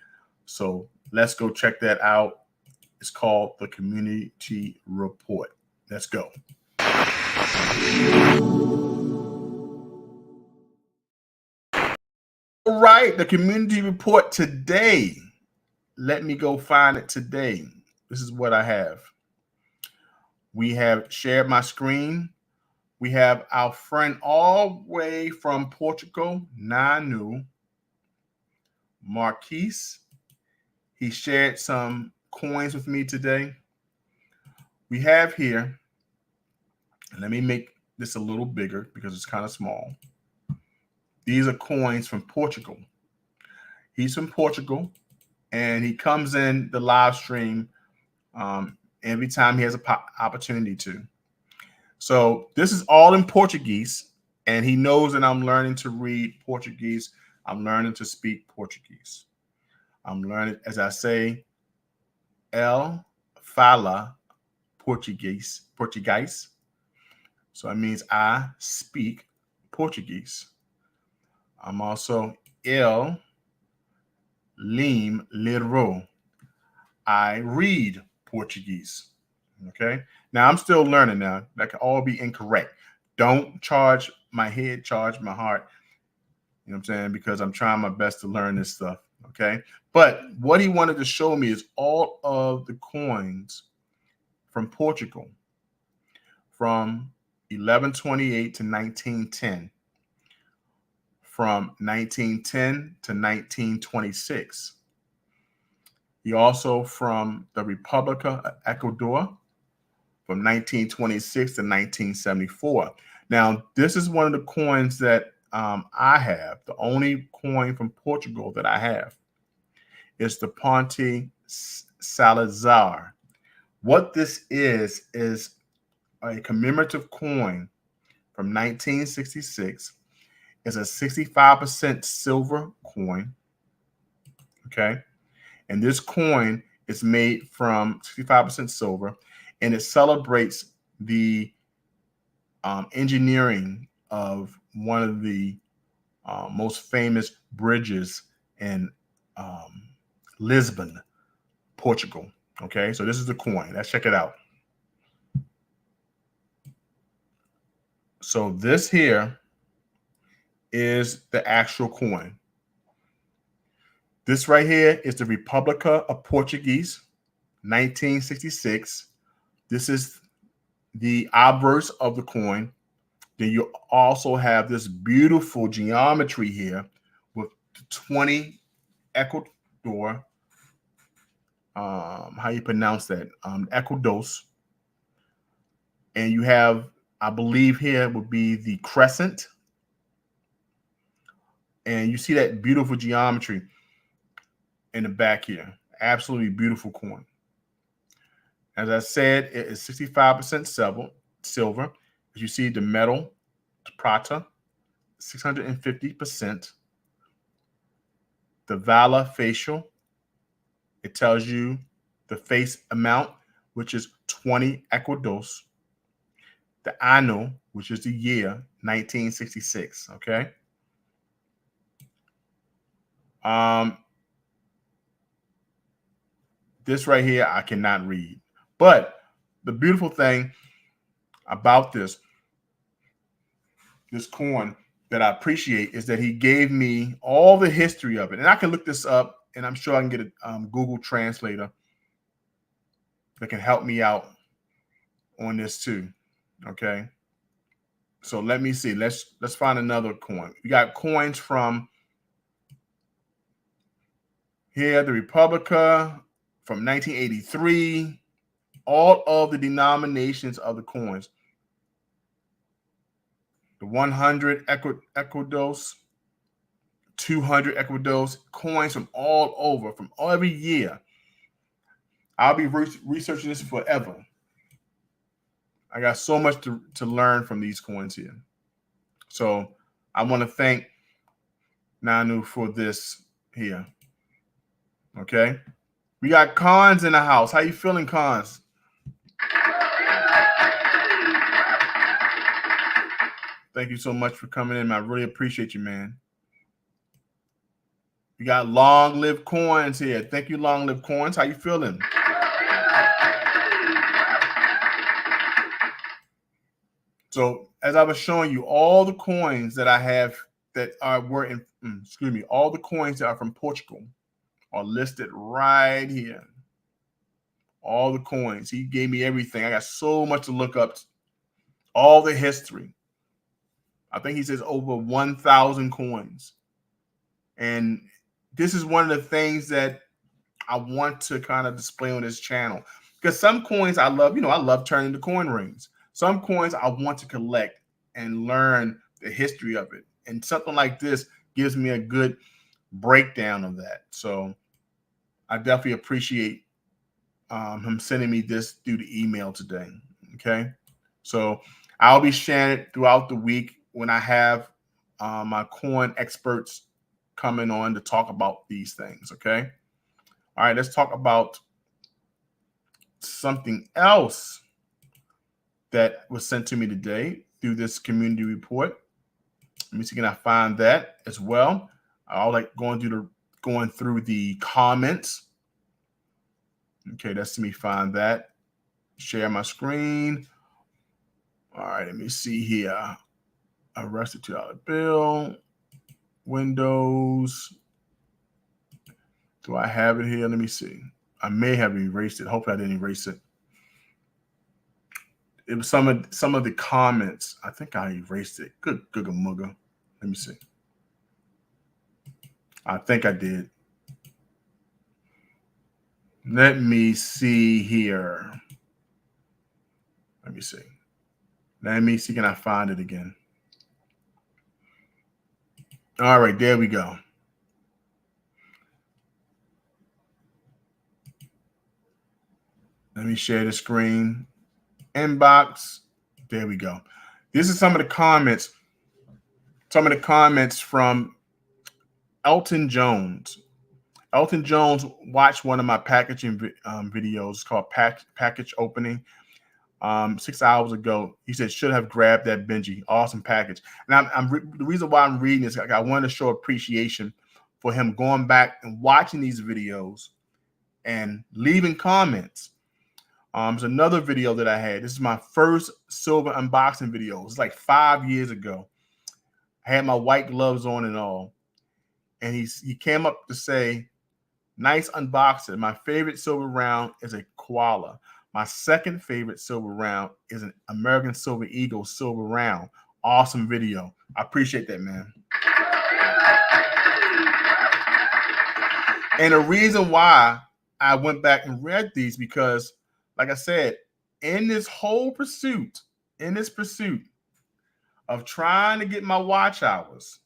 So let's go check that out. It's called the community report. Let's go. All right, the community report today. Let me go find it today. This is what I have. We have shared my screen. We have our friend all the way from Portugal, Nanu, Marquise. He shared some coins with me today. We have here, and let me make this a little bigger because it's kind of small. These are coins from Portugal. He's from Portugal, and he comes in the live stream every time he has an opportunity to. So this is all in Portuguese, and he knows that I'm learning to read Portuguese. I'm learning to speak Portuguese. I'm learning, as I say, El fala Portuguese. So it means I speak Portuguese. I'm also El lim lero. I read Portuguese. Okay. Now I'm still learning now. That can all be incorrect. Don't charge my head, charge my heart. You know what I'm saying? Because I'm trying my best to learn this stuff. Okay. But what he wanted to show me is all of the coins from Portugal from 1128 to 1910, from 1910 to 1926. He also from the Republic of Ecuador from 1926 to 1974. Now, this is one of the coins that I have. The only coin from Portugal that I have is the Ponte Salazar. What this is a commemorative coin from 1966. It's a 65% silver coin. Okay. And this coin is made from 65% silver, and it celebrates the engineering of one of the most famous bridges in Lisbon, Portugal. Okay, so this is the coin. Let's check it out. So this here is the actual coin. This right here is the Republica of Portuguese, 1966. This is the obverse of the coin. Then you also have this beautiful geometry here with 20 Ecuador. How you pronounce that? Ecuados. And you have, I believe here would be the crescent. And you see that beautiful geometry in the back here. Absolutely beautiful coin. As I said, it is 65% silver. As you see, the metal, the prata, 650%. the Vala facial. It tells you the face amount, which is 20 Equidos. The anno, which is the year 1966. Okay. This right here, I cannot read. But the beautiful thing about this coin that I appreciate is that he gave me all the history of it. And I can look this up, and I'm sure I can get a Google translator that can help me out on this too. Okay. So let me see. Let's find another coin. We got coins from here, the Republica from 1983. All of the denominations of the coins. The 100 Equidos, 200 Equidos, coins from all over, from every year. I'll be researching this forever. I got so much to learn from these coins here. So I want to thank Nanu for this here. Okay. We got Cons in the house. How you feeling, Cons? Thank you so much for coming in. I really appreciate you, man. We got Long Live Coins here. Thank you, Long Live Coins. How you feeling? So as I was showing you, all the coins that I have that all the coins that are from Portugal are listed right here. All the coins. He gave me everything. I got so much to look up. All the history. I think he says over 1,000 coins. And this is one of the things that I want to kind of display on this channel. Because some coins I love, I love turning to coin rings. Some coins I want to collect and learn the history of it. And something like this gives me a good breakdown of that. So I definitely appreciate him sending me this through the email today. Okay. So I'll be sharing it throughout the week when I have my coin experts coming on to talk about these things. Okay. All right. Let's talk about something else that was sent to me today through this community report. Let me see, can I find that as well? I like going through the comments. Okay, let me find that. Share my screen. All right, let me see here. Arrested $2 bill. Windows. Do I have it here? Let me see. I may have erased it. Hopefully I didn't erase it. It was some of the comments. I think I erased it. Good googa mugga. Let me see. I think I did. Let me see here. Let me see. Let me see. Can I find it again? All right, there we go. Let me share the screen. Inbox. There we go. This is some of the comments. Some of the comments from Elton Jones. Elton Jones watched one of my packaging videos called Package Opening 6 hours ago. He said, should have grabbed that Benji. Awesome package. And the reason why I'm reading this, I want to show appreciation for him going back and watching these videos and leaving comments. There's another video that I had. This is my first silver unboxing video. It's like 5 years ago. I had my white gloves on and all. And he came up to say, nice unboxing. My favorite silver round is a koala. My second favorite silver round is an American Silver Eagle silver round. Awesome video. I appreciate that, man. And the reason why I went back and read these, because like I said, in this pursuit of trying to get my watch hours,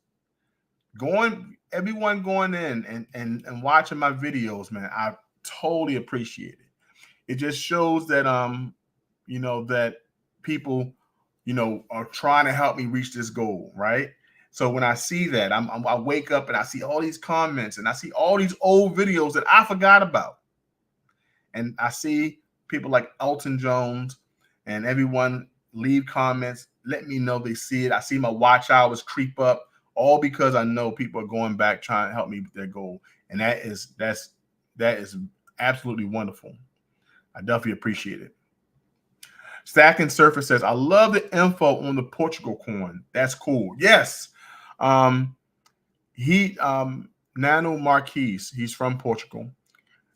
everyone going in and watching my videos, man, I totally appreciate it. It just shows that that people, are trying to help me reach this goal, right? So when I see that, I wake up and I see all these comments and I see all these old videos that I forgot about. And I see people like Elton Jones and everyone leave comments, let me know they see it. I see my watch hours creep up, all because I know people are going back trying to help me with their goal. And that is absolutely wonderful. I definitely appreciate it. Stack and Surfer says, I love the info on the Portugal coin. That's cool. Yes. Nano Marquise, he's from Portugal.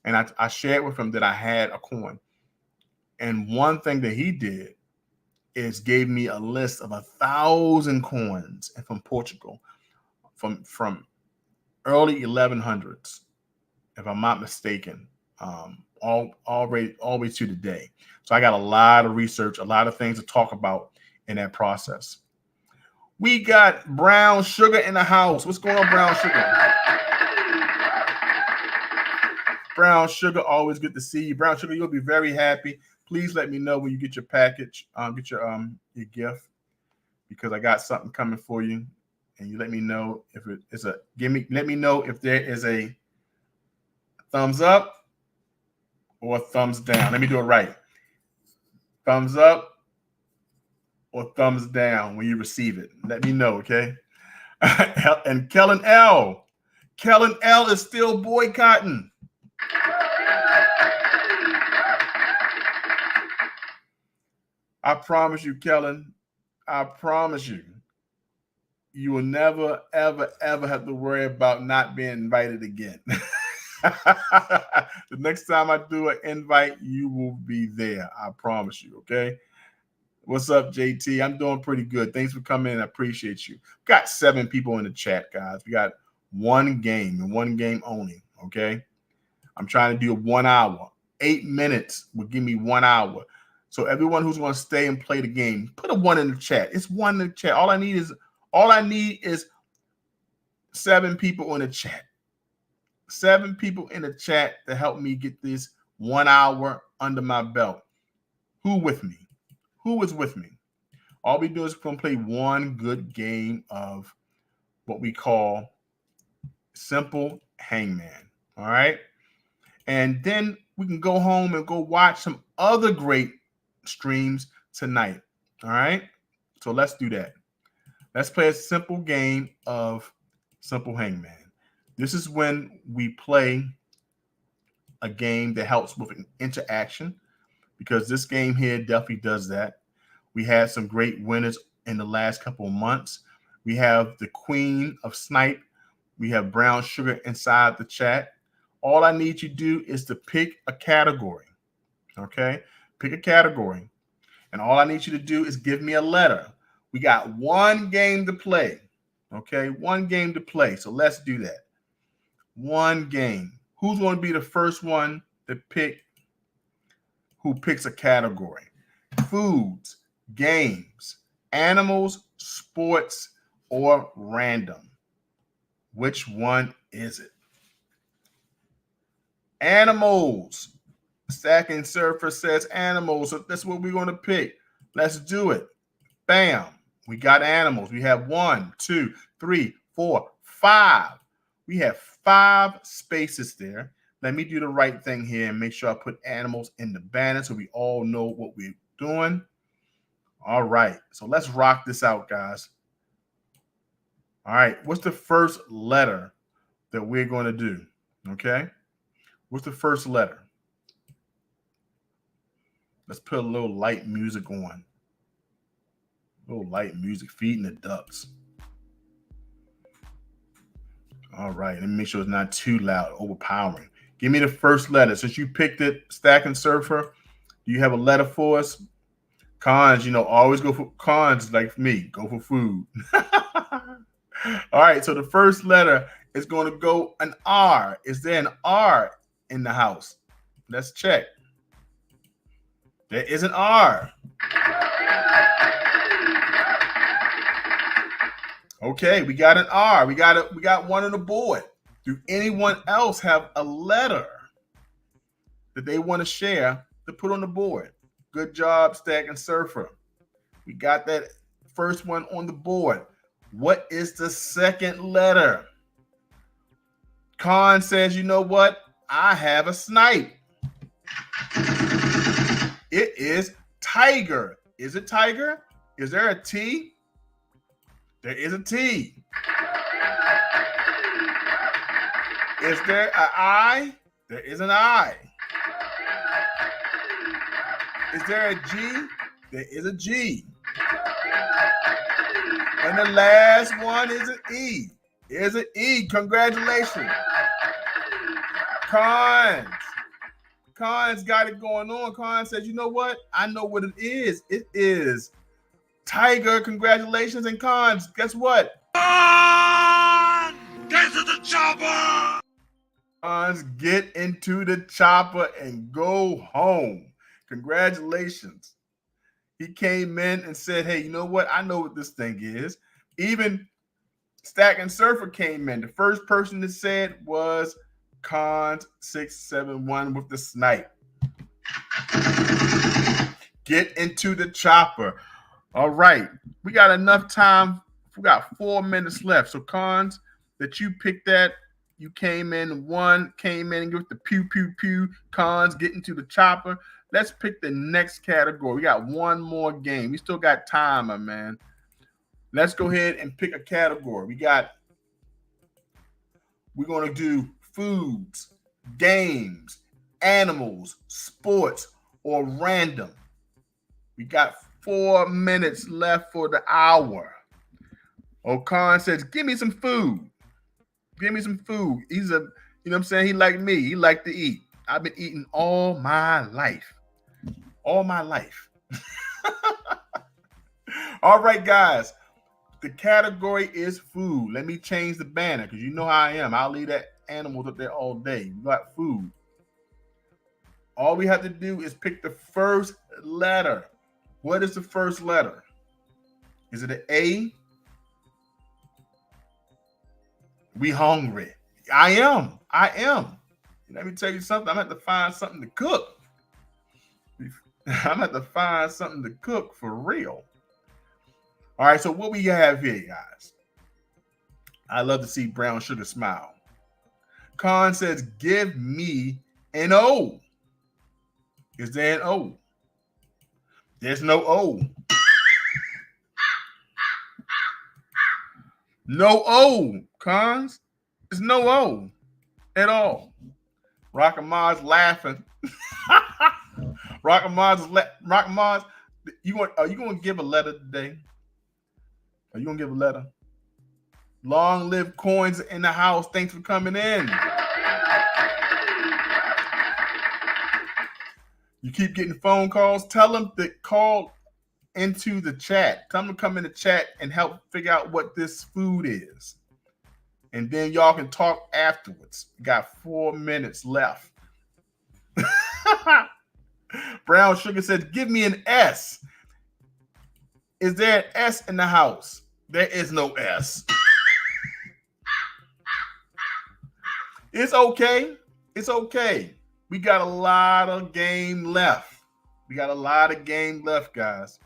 And I shared with him that I had a coin. And one thing that he did is gave me a list of 1,000 coins from Portugal from early 1100s, if I'm not mistaken, all the way to today. So I got a lot of research, a lot of things to talk about in that process. We got Brown Sugar in the house. What's going on, Brown Sugar? Brown Sugar, always good to see you. Brown Sugar, you'll be very happy. Please let me know when you get your package, get your gift, because I got something coming for you. And you let me know if it is let me know if there is a thumbs up or a thumbs down. Let me do it right. Thumbs up or thumbs down when you receive it. Let me know, okay? And Kellen L is still boycotting. I promise you, Kellen, I promise you, you will never, ever, ever have to worry about not being invited again. The next time I do an invite, you will be there. I promise you, okay? What's up, JT? I'm doing pretty good. Thanks for coming in. I appreciate you. Got 7 people in the chat, guys. We got one game and one game only, okay? I'm trying to do 1 hour. 8 minutes will give me 1 hour. So everyone who's going to stay and play the game, put a 1 in the chat. It's 1 in the chat. All I need is 7 people in the chat. 7 people in the chat to help me get this 1 hour under my belt. Who with me? Who is with me? All we do is going to play one good game of what we call Simple Hangman. All right. And then we can go home and go watch some other great streams tonight. All right. So let's do that. Let's play a simple game of Simple Hangman. This is when we play a game that helps with an interaction, because this game here definitely does that. We had some great winners in the last couple of months. We have the Queen of Snipe. We have Brown Sugar inside the chat. All I need you to do is to pick a category. Okay? Pick a category. And all I need you to do is give me a letter. We got one game to play. Okay? One game to play. So let's do that. One game. Who's going to be the first one to pick? Who picks a category? Foods, games, animals, sports, or random? Which one is it? Animals. Stack and Surfer says animals. So that's what we're going to pick. Let's do it. Bam. We got animals. We have 1, 2, 3, 4, 5. We have 5 spaces there. Let me do the right thing here and make sure I put animals in the banner so we all know what we're doing. All right. So let's rock this out, guys. All right. What's the first letter that we're going to do? Okay. What's the first letter? Let's put a little light music on. A little light music, feeding the ducks. All right. Let me make sure it's not too loud, overpowering. Give me the first letter. Since you picked it, Stack and Surfer, do you have a letter for us? Cons, always go for cons like me. Go for food. All right. So the first letter is going to go an R. Is there an R in the house? Let's check. There is an R. Okay, we got an R. We got one on the board. Do anyone else have a letter that they want to share to put on the board? Good job, Stack and Surfer. We got that first one on the board. What is the second letter? Con says, you know what? I have a snipe. It is tiger. Is it tiger? Is there a T? There is a T. Is there an I? There is an I. Is there a G? There is a G. And the last one is an E. Is an E. Congratulations. Con's got it going on. Con says, you know what? I know what it is. It is tiger. Congratulations. And Cons, guess what? Get to the chopper. Cons, get into the chopper and go home. Congratulations. He came in and said, hey, you know what? I know what this thing is. Even Stack and Surfer came in. The first person that said was Cons 671 with the snipe. Get into the chopper. All right. We got enough time. We got 4 minutes left. So Cons, that you picked that, you came in, came in with the pew, pew, pew. Cons, get into the chopper. Let's pick the next category. We got one more game. We still got time, my man. Let's go ahead and pick a category. We're going to do foods, games, animals, sports, or random. We got 4 minutes left for the hour. Okan says, give me some food. Give me some food. He's a, you know what I'm saying? He like me. He like to eat. I've been eating all my life. All my life. All right, guys. The category is food. Let me change the banner because you know how I am. I'll leave that animals up there all day. We got food. All we have to do is pick the first letter. What is the first letter? Is it an A? We hungry. I am. Let me tell you something. I'm going to have to find something to cook. I'm going to have to find something to cook for real. All right, so what we have here, guys. I love to see Brown Sugar smile. Con says, give me an O. Is there an O? There's no O. No O, Cons. There's no O at all. Rockamaz laughing. Rockamaz, are you going to give a letter today? Are you going to give a letter? Long live coins in the house. Thanks for coming in. You keep getting phone calls. Tell them to call into the chat. Tell them to come in the chat and help figure out what this food is. And then y'all can talk afterwards. We got 4 minutes left. Brown Sugar said, give me an S. Is there an S in the house? There is no S. It's okay. It's okay. We got a lot of game left. We got a lot of game left, guys.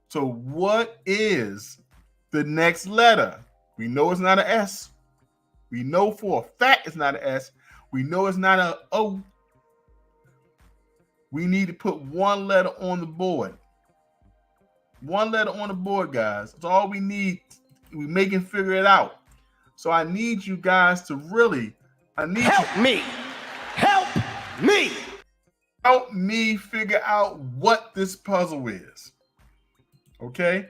So what is the next letter? We know it's not an S. We know for a fact it's not an S. We know it's not an O. We need to put one letter on the board. One letter on the board, guys. That's all we need. We make and figure it out. So I need you guys to really, help me figure out what this puzzle is. Okay?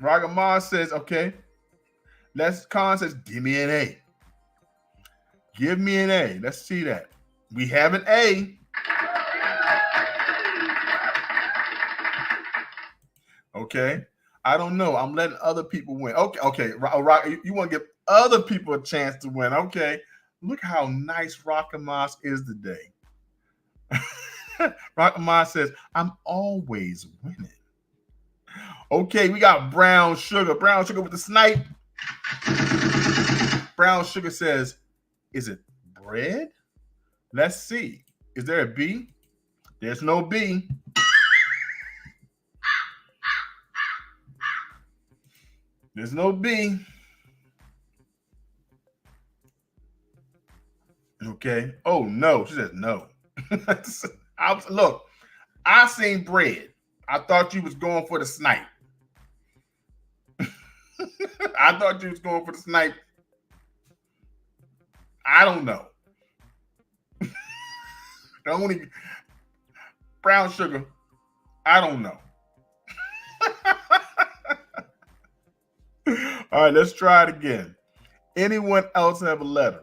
Ragamar says, okay. Con says, give me an A. Give me an A. Let's see that. We have an A. Okay. I don't know. I'm letting other people win. Okay. Rock, you want to give other people a chance to win. Okay. Look how nice Rockamas is today. Rockamas says, I'm always winning. Okay, we got Brown Sugar. Brown Sugar with the snipe. Brown Sugar says, is it bread? Let's see. Is there a B? There's no B. There's no B. Okay. Oh no, she says no. Look, I seen bread. I thought you was going for the snipe. I thought you was going for the snipe. I don't know. The only brown sugar, I don't know. All right, let's try it again. Anyone else have a letter?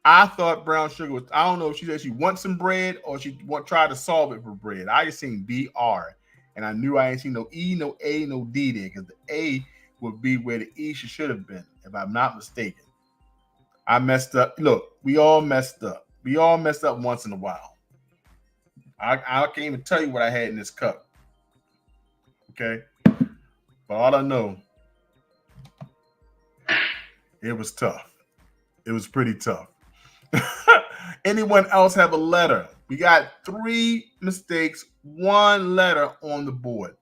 I thought brown sugar was, I don't know if she said she wants some bread or she tried to solve it for bread. I just seen BR, and I knew I ain't seen no E, no A, no D there, because the A would be where the E should have been, if I'm not mistaken. I messed up. Look, we all messed up. We all messed up once in a while. I can't even tell you what I had in this cup. Okay? But all I know, it was tough. It was pretty tough. Anyone else have a letter? We got 3 mistakes, 1 letter on the board.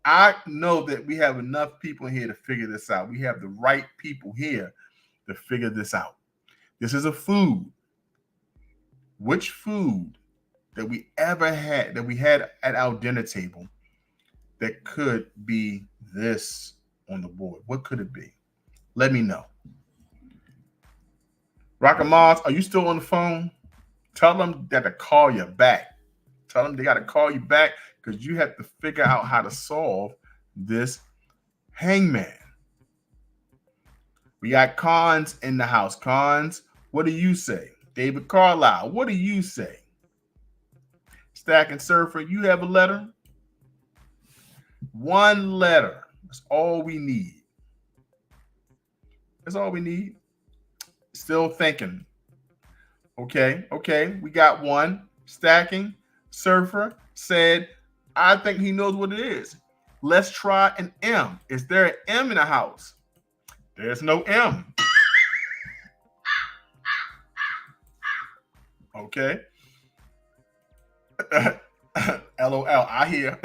I know that we have enough people here to figure this out. We have the right people here to figure this out. This is a food. Which food that we ever had, that we had at our dinner table, that could be this on the board? What could it be? Let me know. Rocket Mars, are you still on the phone? Tell them that to call you back. Tell them they got to call you back, because you have to figure out how to solve this hangman. We got Cons in the house. Cons, what do you say? David Carlisle, what do you say? Stack and Surfer, you have a letter? 1 letter. That's all we need. That's all we need. Still thinking. Okay. We got 1. Stacking. Surfer said, I think he knows what it is. Let's try an M. Is there an M in the house? There's no M. Okay. LOL, I hear.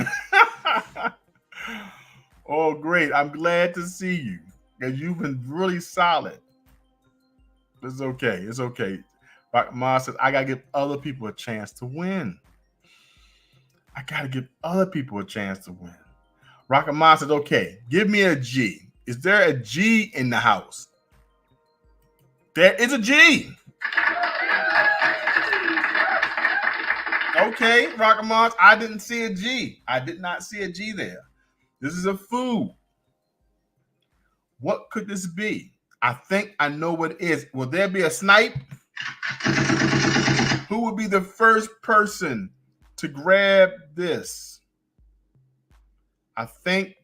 Oh, great. I'm glad to see you, because you've been really solid. It's okay. It's okay. Rocket Mars says, I got to give other people a chance to win. I got to give other people a chance to win. Rocket Mars says, okay, give me a G. Is there a G in the house? There is a G. Okay, Rocket Mars, I didn't see a G. I did not see a G there. This is a food. What could this be? I think I know what it is. Will there be a snipe? Who would be the first person to grab this? I think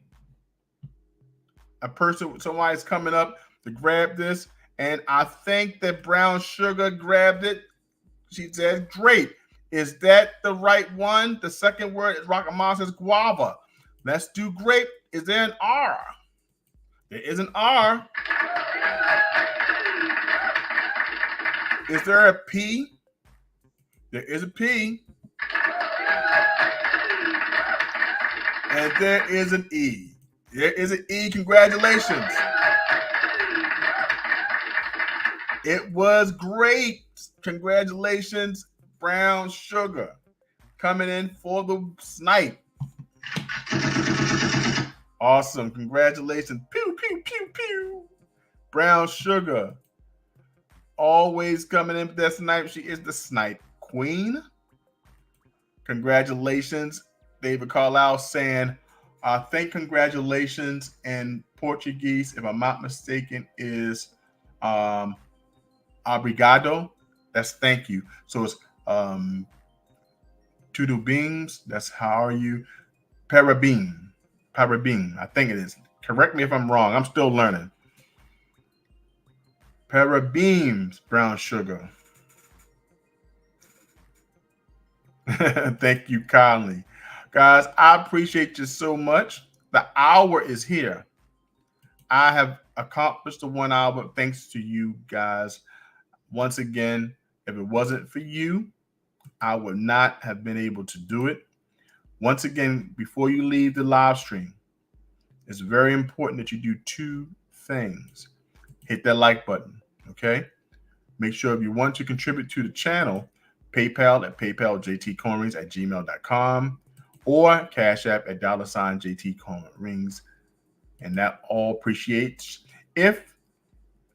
somebody's coming up to grab this, and I think that Brown Sugar grabbed it. She said, great. Is that the right one? The second word is Rocket Mars says guava. Let's do grape. Is there an R? There is an R. Is there a P? There is a P. And there is an E. There is an E. Congratulations. It was great. Congratulations, Brown Sugar, coming in for the snipe. Awesome. Congratulations. Pew, pew, pew, pew. Brown Sugar, always coming in for that snipe. She is the snipe queen. Congratulations. David Carlisle saying, I think congratulations in Portuguese, if I'm not mistaken, is obrigado. That's thank you. So it's tudo beams. That's how are you? Parabéns. Parabéns. I think it is. Correct me if I'm wrong. I'm still learning. Parabéns, Brown Sugar. Thank you kindly. Guys, I appreciate you so much. The hour is here. I have accomplished the 1 hour thanks to you guys. Once again, if it wasn't for you, I would not have been able to do it. Once again, before you leave the live stream, it's very important that you do two things. Hit that like button, okay? Make sure if you want to contribute to the channel, PayPal at JTCoinRings@gmail.com or Cash App at $JTCoinRings. And that all appreciates. If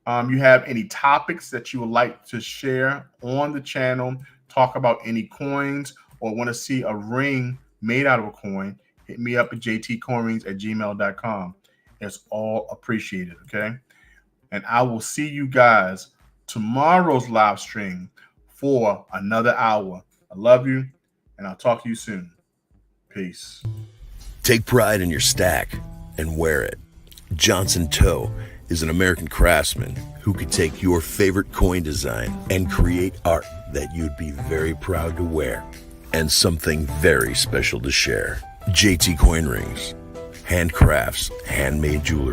you have any topics that you would like to share on the channel, talk about any coins, or want to see a ring made out of a coin, hit me up at JTCoinRings@gmail.com. It's all appreciated, okay? And I will see you guys tomorrow's live stream for another hour. I love you, and I'll talk to you soon. Peace. Take pride in your stack and wear it. Johnson Toe is an American craftsman who could take your favorite coin design and create art that you'd be very proud to wear and something very special to share. JTCoinRings, handcrafts, handmade jewelry.